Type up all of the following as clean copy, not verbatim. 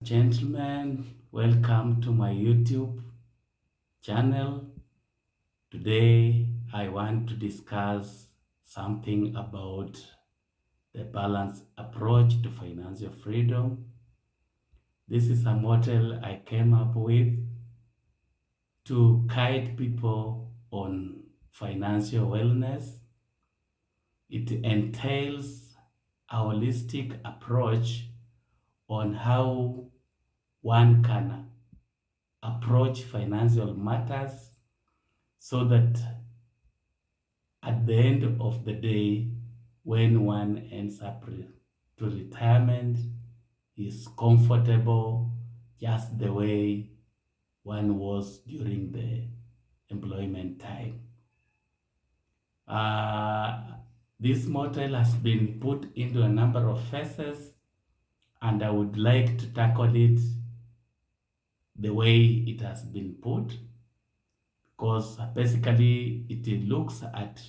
Gentlemen, welcome to my YouTube channel. Today, I want to discuss something about the balanced approach to financial freedom. This is a model I came up with to guide people on financial wellness. It entails a holistic approach on how one can approach financial matters so that at the end of the day, when one ends up to retirement, is comfortable just the way one was during the employment time. Uh, this model has been put into a number of phases, and I would like to tackle it the way it has been put, because basically it looks at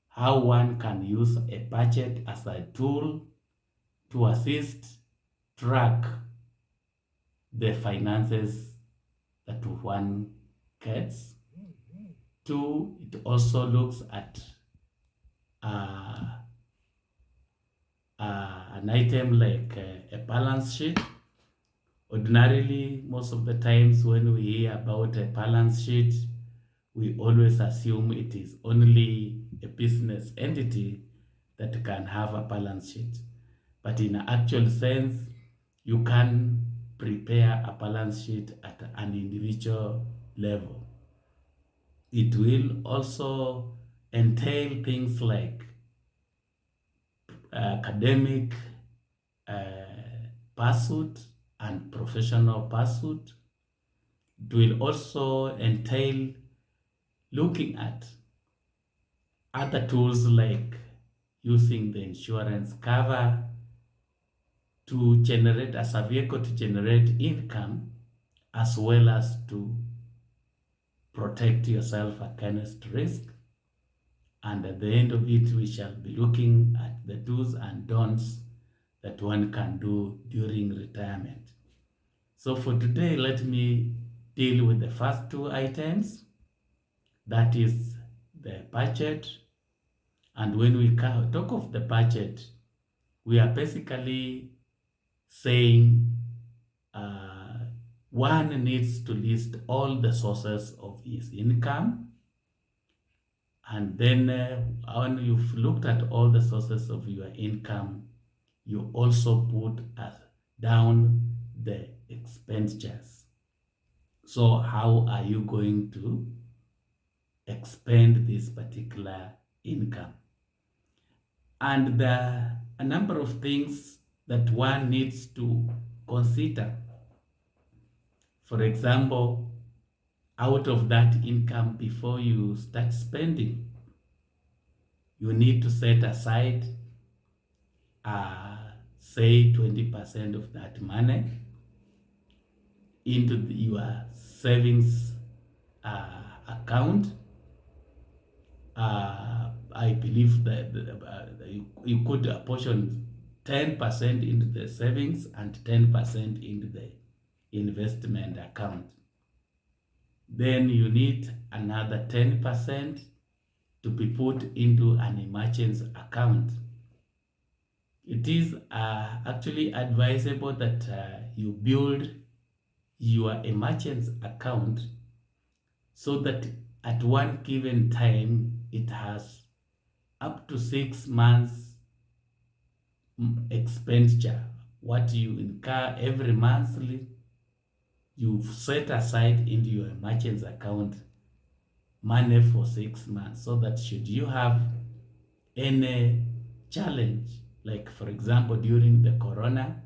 how one can use a budget as a tool to assist track the finances that one gets. Two, it also looks at uh, an item like a balance sheet. Ordinarily, most of the times when we hear about a balance sheet, we always assume it is only a business entity that can have a balance sheet. But in an actual sense, you can prepare a balance sheet at an individual level. It will also entail things like academic pursuit and professional pursuit. It will also entail looking at other tools like using the insurance cover to generate as a vehicle to generate income, as well as to protect yourself against risk. And at the end of it, we shall be looking at the do's and don'ts that one can do during retirement. So for today, let me deal with the first two items. That is the budget. And when we talk of the budget, we are basically saying one needs to list all the sources of his income. And then when you've looked at all the sources of your income, you also put down the expenditures. So how are you going to expend this particular income? And there are a number of things that one needs to consider. For example, out of that income, before you start spending, you need to set aside, say, 20% of that money into your savings account. I believe that you could apportion 10% into the savings and 10% into the investment account. Then you need another 10% to be put into an emergency account. It is actually advisable that you build your emergency account so that at one given time it has up to 6 months expenditure. What you incur every monthly, you've set aside into your emergency account money for 6 months, so that should you have any challenge, like for example during the corona,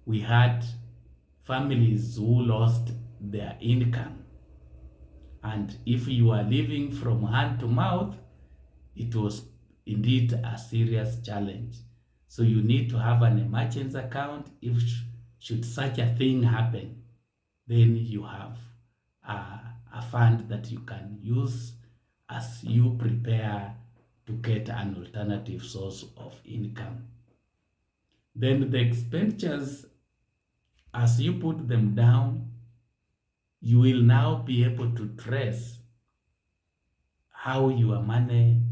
we had families who lost their income, and if you are living from hand to mouth, it was indeed a serious challenge. So you need to have an emergency account. If should such a thing happen, then you have a fund that you can use as you prepare to get an alternative source of income. Then the expenditures, as you put them down, you will now be able to trace how your money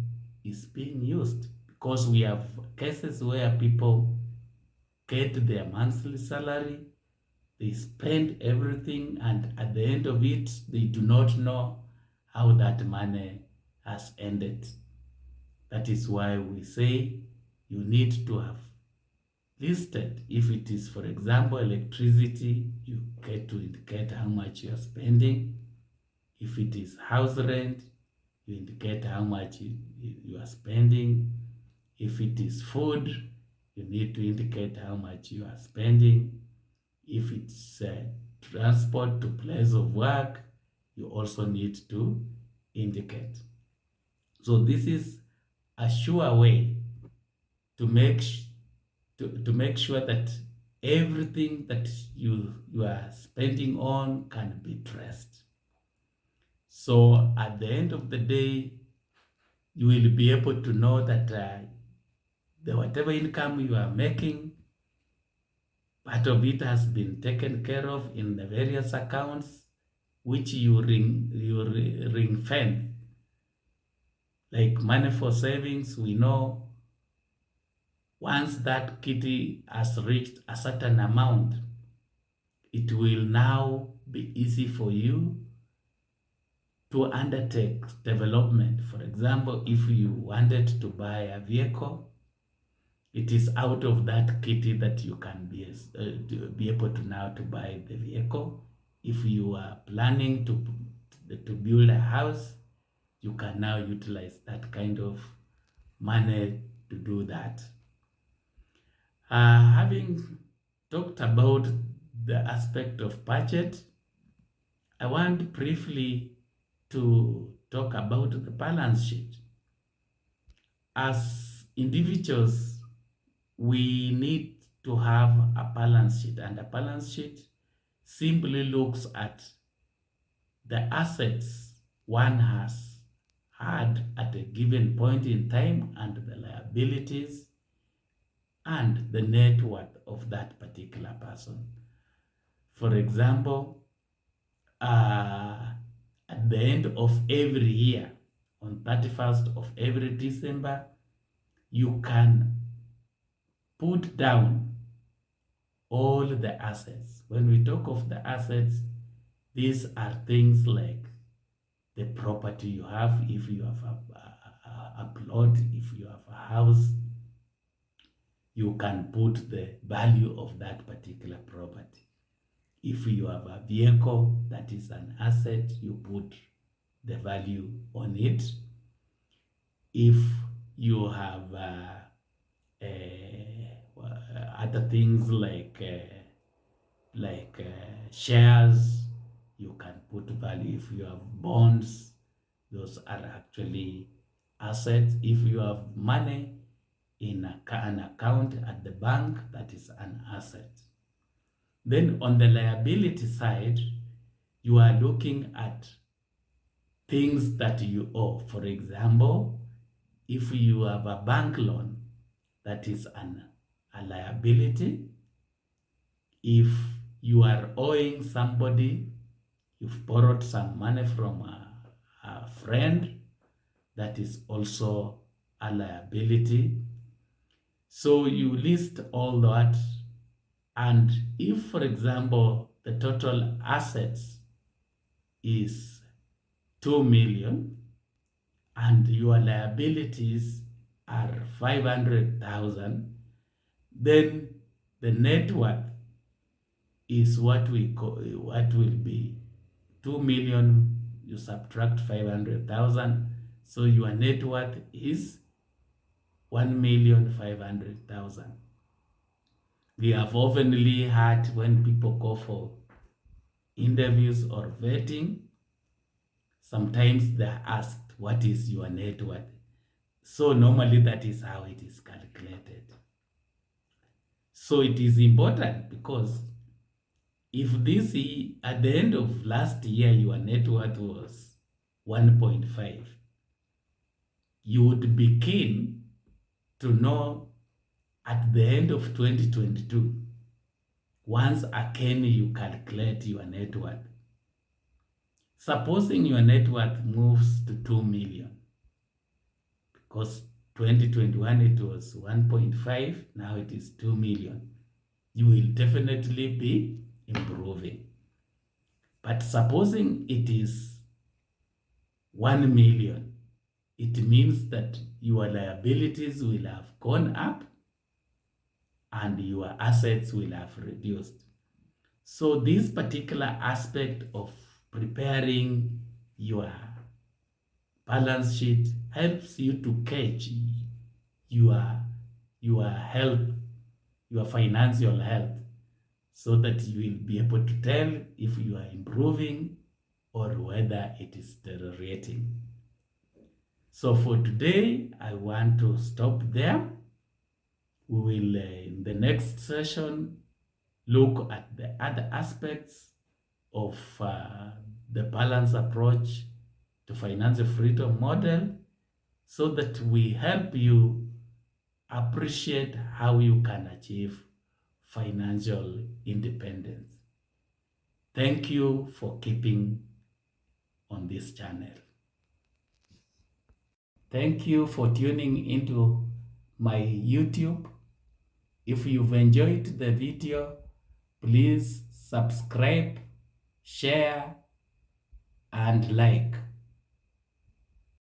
is being used, because we have cases where people get their monthly salary, they spend everything, and at the end of it, they do not know how that money has ended. That is why we say you need to have listed. If it is, for example, electricity, you get to indicate how much you are spending. If it is house rent, you indicate how much you are spending. If it is food, you need to indicate how much you are spending. If it's transport to place of work, you also need to indicate. So this is a sure way to make sure that everything that you are spending on can be traced. So at the end of the day, you will be able to know that the whatever income you are making, part of it has been taken care of in the various accounts which you ring fence. Like money for savings, we know once that kitty has reached a certain amount, it will now be easy for you to undertake development. For example, if you wanted to buy a vehicle, it is out of that kitty that you can be able to now to buy the vehicle. If you are planning to build a house, you can now utilize that kind of money to do that. Having talked about the aspect of budget, I want briefly to talk about the balance sheet. As individuals, we need to have a balance sheet, and a balance sheet simply looks at the assets one has had at a given point in time and the liabilities and the net worth of that particular person. For example, at the end of every year, on 31st of every December, you can put down all the assets. When we talk of the assets, these are things like the property you have, if you have a plot, if you have a house, you can put the value of that particular property. If you have a vehicle that is an asset, you put the value on it. If you have other things like shares, you can put value. If you have bonds, those are actually assets. If you have money in an account at the bank, that is an asset. Then on the liability side, you are looking at things that you owe. For example, if you have a bank loan, that is a liability. If you are owing somebody, you've borrowed some money from a friend, that is also a liability. So you list all that. And if, for example, the total assets is 2 million and your liabilities are 500,000, then the net worth is what will be 2 million, you subtract 500,000, so your net worth is 1,500,000. We have oftenly heard when people go for interviews or vetting, sometimes they're asked, what is your net worth? So normally that is how it is calculated. So it is important, because if this at the end of last year your net worth was 1.5, you would be keen to know at the end of 2022, once again you calculate your net worth. Supposing your net worth moves to 2 million, because 2021 it was 1.5, now it is 2 million. You will definitely be improving. But supposing it is 1 million, it means that your liabilities will have gone up and your assets will have reduced. So this particular aspect of preparing your balance sheet helps you to catch your health, your financial health, so that you will be able to tell if you are improving or whether it is deteriorating. So for today, I want to stop there. We will, in the next session, look at the other aspects of the balance approach to financial freedom model, so that we help you appreciate how you can achieve financial independence. Thank you for keeping on this channel. Thank you for tuning into my YouTube. If you've enjoyed the video, please subscribe, share, and like.